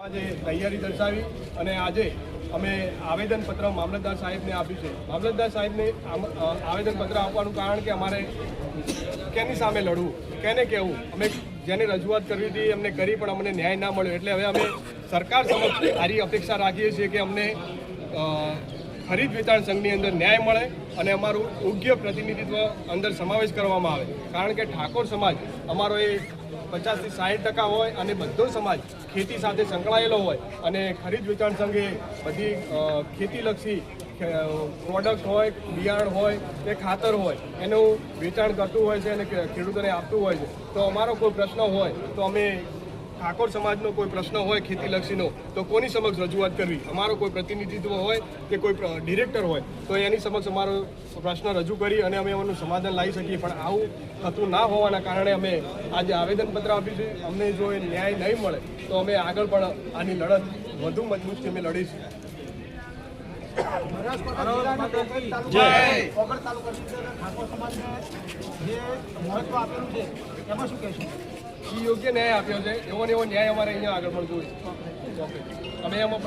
આજે તૈયારી દર્શાવી અને આજે અમે આવેદનપત્ર મામલતદાર સાહેબને આપ્યું છે. મામલતદાર સાહેબને આવેદનપત્ર આપવાનું કારણ કે અમારે કેની સામે લડવું, કેને કહેવું, અમે જેને રજૂઆત કરવી હતી અમને કરી પણ અમને ન્યાય ના મળ્યો. એટલે હવે અમે સરકાર સમક્ષ સારી અપેક્ષા રાખીએ છીએ કે અમને ખરીદ વેચાણ સંઘની અંદર ન્યાય મળે અને અમારું યોગ્ય પ્રતિનિધિત્વ અંદર સમાવેશ કરવામાં આવે. કારણ કે ઠાકોર સમાજ અમારો એ 50 થી 60% હોય અને બધો સમાજ ખેતી સાથે સંકળાયેલો હોય અને ખરીદ વેચાણ સંઘે બધી ખેતીલક્ષી પ્રોડક્ટ હોય, બિયારણ હોય કે ખાતર હોય એનું વેચાણ કરતું હોય છે અને ખેડૂતોને આપતું હોય છે. તો અમારો કોઈ પ્રશ્ન હોય તો અમે ઠાકોર સમાજનો કોઈ પ્રશ્ન હોય ખેતીલક્ષીનો તો કોની સમક્ષ રજૂઆત કરવી, અમારો કોઈ પ્રતિનિધિત્વ હોય કે કોઈ ડિરેક્ટર હોય તો એની સમક્ષ અમારો પ્રશ્ન રજૂ કરી અને અમે એનું સમાધાન લાવી શકીએ. પણ આવું થતું ના હોવાના કારણે અમે આજે આવેદનપત્ર આપ્યું છે. અમને જો એ ન્યાય નહીં મળે તો અમે આગળ પણ આની લડત વધુ મજબૂતથી અમે લડીશું. યોગ્ય ન્યાય આપ્યો છે એવો ને એવો ન્યાય અમારે અહીંયા આગળ પણ જોઈએ. અમે એમાં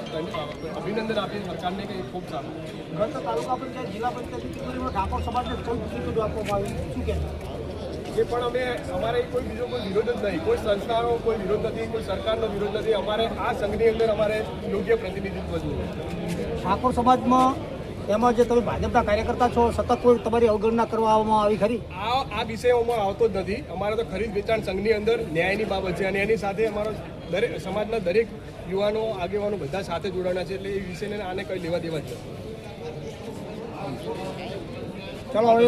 અભિનંદન આપીએ સરકારને કે ખૂબ સારું. તાલુકા પંચાયત, જિલ્લા પંચાયત ઠાકોર સમાજને કોઈ ટિકિટ આપવામાં આવી, શું કહેવાય? એ પણ અમારે કોઈ બીજો કોઈ વિરોધ જ નહીં, કોઈ સંસ્થાનો કોઈ વિરોધ નથી, કોઈ સરકારનો વિરોધ નથી. અમારે આ સંઘની અંદર અમારે યોગ્ય પ્રતિનિધિત્વ જોઈએ. ઠાકોર સમાજમાં એમાં જે તમે ભાજપના કાર્યકર્તા છો, સતત કોઈ તમારી અવગણના કરવામાં આવી ખરી? આ વિષયોમાં આવતો જ નથી. અમારે તો ખરીદ વેચાણ સંઘની અંદર ન્યાયની બાબત છે અને એની સાથે અમારો દરેક સમાજના દરેક યુવાનો, આગેવાનો બધા સાથે જોડાણા છે. એટલે એ વિષયને આને કંઈ લેવા દેવા જ નથી. ચલો હવે